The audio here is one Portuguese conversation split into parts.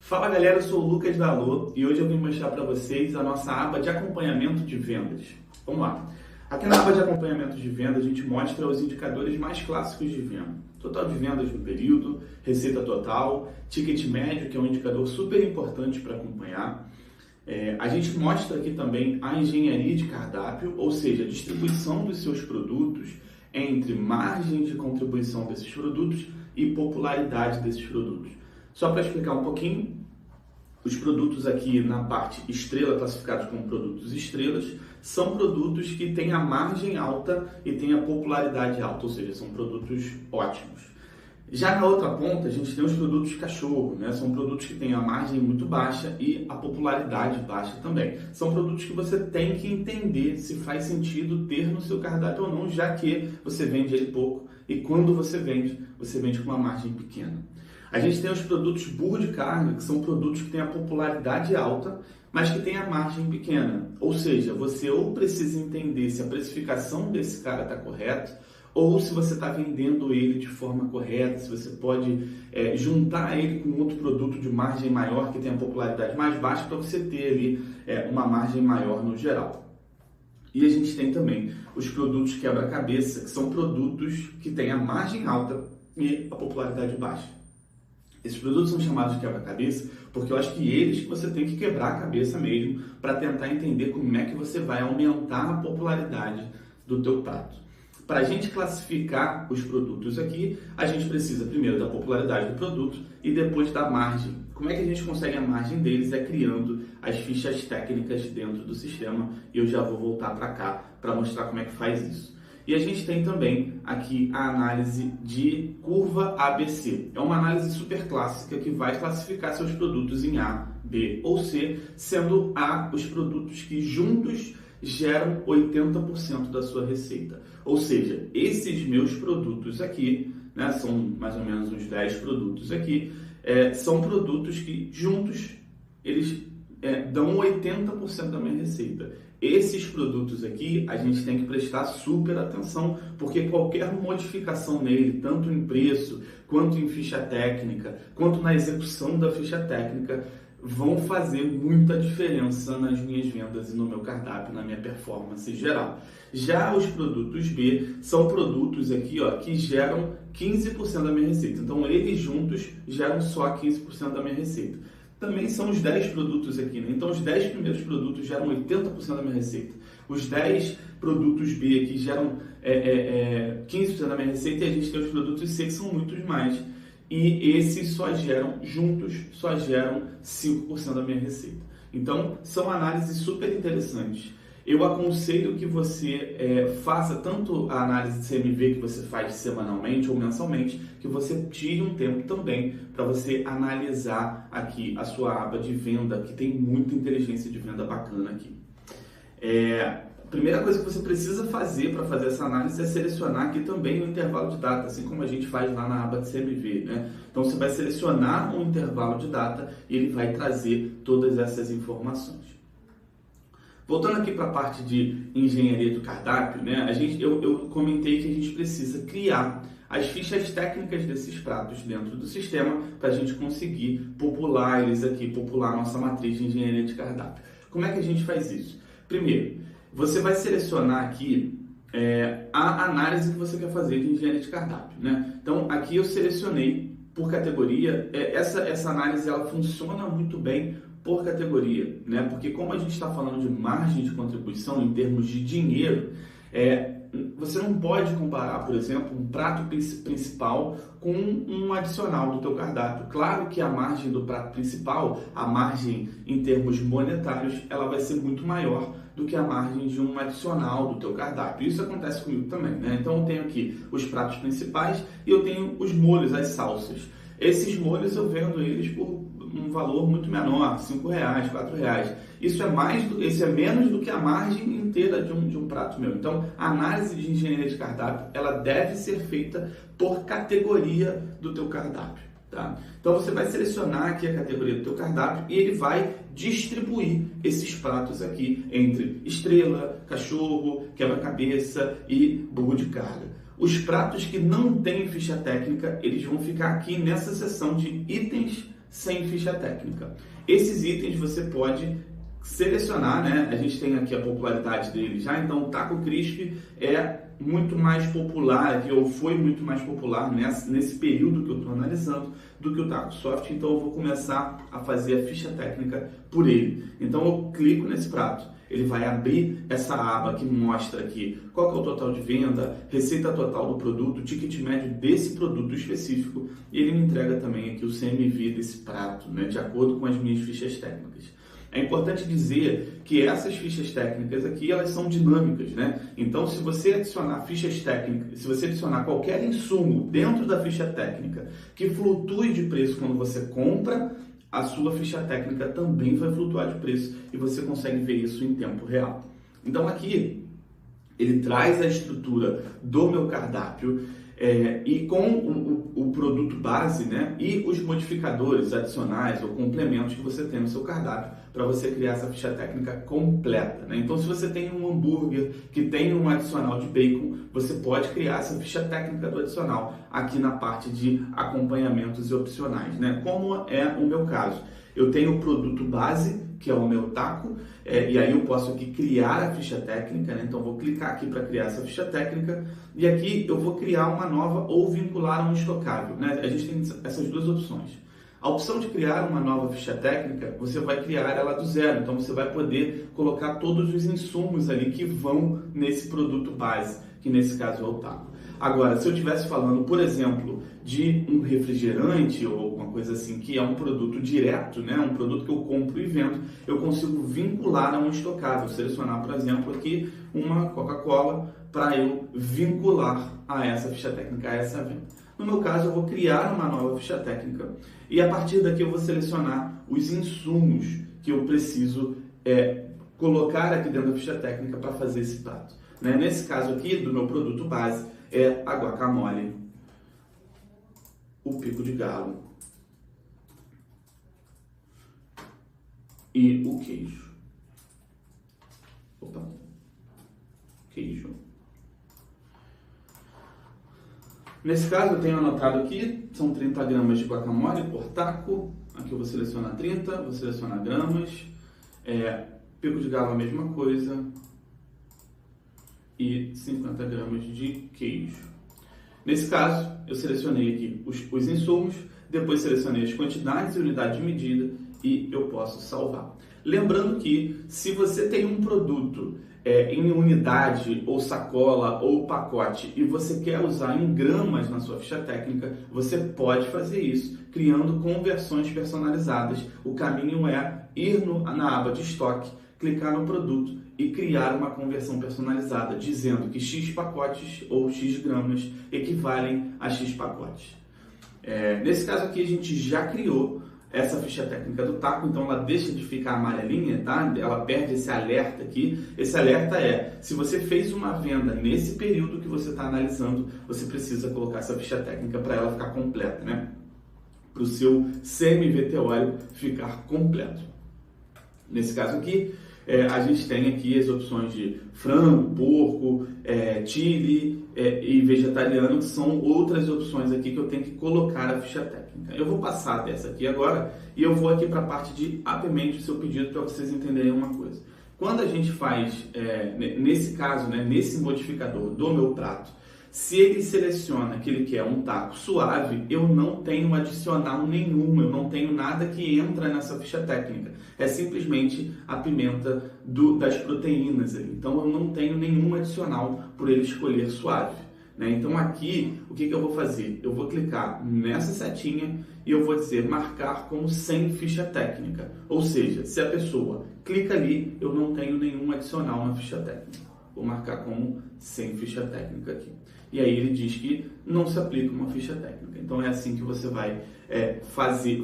Fala galera, eu sou o Lucas da Alô e hoje eu vim mostrar para vocês a nossa aba de acompanhamento de vendas. Vamos lá. Aqui na aba de acompanhamento de vendas a gente mostra os indicadores mais clássicos de venda. Total de vendas no período, receita total, ticket médio, que é um indicador super importante para acompanhar. A gente mostra aqui também a engenharia de cardápio, ou seja, a distribuição dos seus produtos entre margem de contribuição desses produtos e popularidade desses produtos. Só para explicar um pouquinho, os produtos aqui na parte estrela, classificados como produtos estrelas, são produtos que têm a margem alta e têm a popularidade alta, ou seja, são produtos ótimos. Já na outra ponta, a gente tem os produtos cachorro, né? São produtos que têm a margem muito baixa e a popularidade baixa também. São produtos que você tem que entender se faz sentido ter no seu cardápio ou não, já que você vende ele pouco e quando você vende com uma margem pequena. A gente tem os produtos burro de carne, que são produtos que têm a popularidade alta, mas que têm a margem pequena. Ou seja, você ou precisa entender se a precificação desse cara está correta, ou se você está vendendo ele de forma correta, se você pode juntar ele com outro produto de margem maior, que tem a popularidade mais baixa, para você ter ali uma margem maior no geral. E a gente tem também os produtos quebra-cabeça, que são produtos que têm a margem alta e a popularidade baixa. Esses produtos são chamados de quebra-cabeça porque eu acho que eles que você tem que quebrar a cabeça mesmo para tentar entender como é que você vai aumentar a popularidade do teu prato. Para a gente classificar os produtos aqui, a gente precisa primeiro da popularidade do produto e depois da margem. Como é que a gente consegue a margem deles? É criando as fichas técnicas dentro do sistema e eu já vou voltar para cá para mostrar como é que faz isso. E a gente tem também aqui a análise de curva ABC. É uma análise super clássica que vai classificar seus produtos em A, B ou C, sendo A os produtos que juntos geram 80% da sua receita. Ou seja, esses meus produtos aqui, né, são mais ou menos uns 10 produtos aqui, são produtos que juntos eles dão 80% da minha receita. Esses produtos aqui, a gente tem que prestar super atenção, porque qualquer modificação nele, tanto em preço, quanto em ficha técnica, quanto na execução da ficha técnica, vão fazer muita diferença nas minhas vendas e no meu cardápio, na minha performance geral. Já os produtos B são produtos aqui, ó, que geram 15% da minha receita. Então, eles juntos geram só 15% da minha receita. Também são os 10 produtos aqui, né? Então os 10 primeiros produtos geram 80% da minha receita. Os 10 produtos B aqui geram 15% da minha receita e a gente tem os produtos C que são muitos mais. E esses juntos só geram 5% da minha receita. Então são análises super interessantes. Eu aconselho que você faça tanto a análise de CMV que você faz semanalmente ou mensalmente, que você tire um tempo também para você analisar aqui a sua aba de venda, que tem muita inteligência de venda bacana aqui. A primeira coisa que você precisa fazer para fazer essa análise é selecionar aqui também o intervalo de data, assim como a gente faz lá na aba de CMV, né? Então você vai selecionar um intervalo de data e ele vai trazer todas essas informações. Voltando aqui para a parte de engenharia do cardápio, né? Eu comentei que a gente precisa criar as fichas técnicas desses pratos dentro do sistema para a gente conseguir popular eles aqui, popular a nossa matriz de engenharia de cardápio. Como é que a gente faz isso? Primeiro, você vai selecionar aqui a análise que você quer fazer de engenharia de cardápio, né? Então, aqui eu selecionei por categoria. Essa análise ela funciona muito bem por categoria, né? Porque como a gente está falando de margem de contribuição em termos de dinheiro, você não pode comparar, por exemplo, um prato principal com um adicional do teu cardápio. Claro que a margem do prato principal, a margem em termos monetários, ela vai ser muito maior do que a margem de um adicional do teu cardápio. Isso acontece comigo também, né? Então eu tenho aqui os pratos principais e eu tenho os molhos, as salsas. Esses molhos eu vendo eles por um valor muito menor, R$5, R$4. Isso é menos do que a margem inteira de um prato meu. Então, a análise de engenharia de cardápio, ela deve ser feita por categoria do teu cardápio, tá? Então, você vai selecionar aqui a categoria do teu cardápio e ele vai distribuir esses pratos aqui entre estrela, cachorro, quebra-cabeça e burro de carga. Os pratos que não têm ficha técnica, eles vão ficar aqui nessa seção de itens sem ficha técnica. Esses itens você pode selecionar, né? A gente tem aqui a popularidade dele já, então o Taco Crisp é muito mais popular aqui, ou foi muito mais popular nesse período que eu estou analisando, do que o Taco Soft, então eu vou começar a fazer a ficha técnica por ele. Então eu clico nesse prato, ele vai abrir essa aba que mostra aqui qual que é o total de venda, receita total do produto, ticket médio desse produto específico, e ele me entrega também aqui o CMV desse prato, né, de acordo com as minhas fichas técnicas. É importante dizer que essas fichas técnicas aqui, elas são dinâmicas, né? Então, se você adicionar fichas técnicas, se você adicionar qualquer insumo dentro da ficha técnica que flutue de preço quando você compra, a sua ficha técnica também vai flutuar de preço e você consegue ver isso em tempo real. Então, aqui, ele traz a estrutura do meu cardápio e com o produto base, né, e os modificadores adicionais ou complementos que você tem no seu cardápio para você criar essa ficha técnica completa, né? Então, se você tem um hambúrguer que tem um adicional de bacon, você pode criar essa ficha técnica do adicional aqui na parte de acompanhamentos e opcionais, né? Como é o meu caso. Eu tenho o produto base, que é o meu taco, e aí eu posso aqui criar a ficha técnica, né? Então, eu vou clicar aqui para criar essa ficha técnica, e aqui eu vou criar uma nova ou vincular a um estocável, né? A gente tem essas duas opções. A opção de criar uma nova ficha técnica, você vai criar ela do zero, então você vai poder colocar todos os insumos ali que vão nesse produto base, que nesse caso é o taco. Agora, se eu estivesse falando, por exemplo, de um refrigerante ou alguma coisa assim, que é um produto direto, né, um produto que eu compro e vendo, eu consigo vincular a um estocável, selecionar, por exemplo, aqui uma Coca-Cola para eu vincular a essa ficha técnica, a essa venda. No meu caso, eu vou criar uma nova ficha técnica e a partir daqui eu vou selecionar os insumos que eu preciso colocar aqui dentro da ficha técnica para fazer esse prato. Né? Nesse caso aqui, do meu produto base, é a guacamole, o pico de galo e o queijo. Opa, queijo. Nesse caso, eu tenho anotado aqui, são 30 gramas de guacamole por taco. Aqui eu vou selecionar 30, vou selecionar gramas. Pico de galo a mesma coisa. E 50 gramas de queijo. Nesse caso, eu selecionei aqui os insumos, depois selecionei as quantidades e unidade de medida e eu posso salvar. Lembrando que se você tem um produto em unidade, ou sacola, ou pacote, e você quer usar em gramas na sua ficha técnica, você pode fazer isso, criando conversões personalizadas. O caminho é ir na aba de estoque, clicar no produto e criar uma conversão personalizada, dizendo que X pacotes ou X gramas equivalem a X pacotes. Nesse caso aqui, a gente já criou essa ficha técnica do taco, então ela deixa de ficar amarelinha, tá? Ela perde esse alerta aqui. Esse alerta se você fez uma venda nesse período que você está analisando, você precisa colocar essa ficha técnica para ela ficar completa, né? Para o seu CMV teórico ficar completo. Nesse caso aqui, a gente tem aqui as opções de frango, porco, chili e vegetariano, que são outras opções aqui que eu tenho que colocar a ficha técnica. Eu vou passar dessa aqui agora e eu vou aqui para a parte de apimente o seu pedido para vocês entenderem uma coisa. Quando a gente faz, nesse caso, né, nesse modificador do meu prato, se ele seleciona que ele quer um taco suave, eu não tenho adicional nenhum, eu não tenho nada que entra nessa ficha técnica. É simplesmente a pimenta das proteínas. Então eu não tenho nenhum adicional por ele escolher suave. Né? Então aqui, o que eu vou fazer? Eu vou clicar nessa setinha e eu vou dizer marcar como sem ficha técnica. Ou seja, se a pessoa clica ali, eu não tenho nenhum adicional na ficha técnica. Vou marcar como sem ficha técnica aqui. E aí ele diz que não se aplica uma ficha técnica. Então é assim que você vai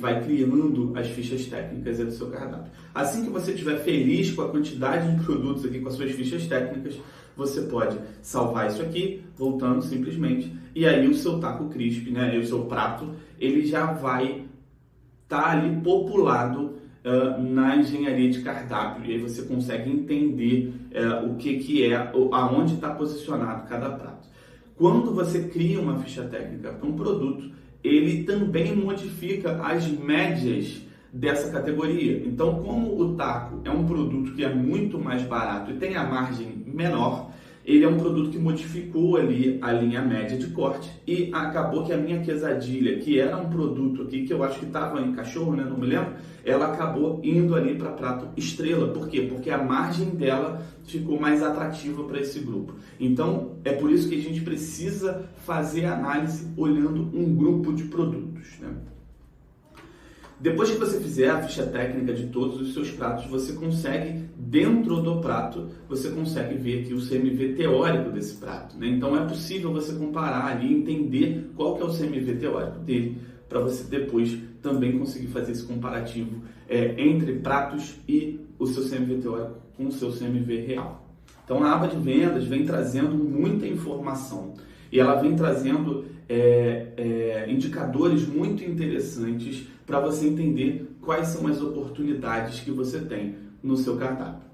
vai criando as fichas técnicas do seu cardápio. Assim que você estiver feliz com a quantidade de produtos aqui, com as suas fichas técnicas, você pode salvar isso aqui, voltando simplesmente, e aí o seu taco crisp, né, o seu prato, ele já vai estar ali populado na engenharia de cardápio, e aí você consegue entender o que aonde está posicionado cada prato. Quando você cria uma ficha técnica para um produto, ele também modifica as médias dessa categoria. Então, como o taco é um produto que é muito mais barato e tem a margem menor, ele é um produto que modificou ali a linha média de corte e acabou que a minha quesadilha, que era um produto aqui que eu acho que estava em cachorro, né, não me lembro, ela acabou indo ali para prato estrela. Por quê? Porque a margem dela ficou mais atrativa para esse grupo. Então, é por isso que a gente precisa fazer análise olhando um grupo de produtos, né? Depois que você fizer a ficha técnica de todos os seus pratos, você consegue, dentro do prato, você consegue ver aqui o CMV teórico desse prato, né? Então é possível você comparar ali e entender qual que é o CMV teórico dele, para você depois também conseguir fazer esse comparativo entre pratos e o seu CMV teórico com o seu CMV real. Então a aba de vendas vem trazendo muita informação e ela vem trazendo indicadores muito interessantes para você entender quais são as oportunidades que você tem no seu cardápio.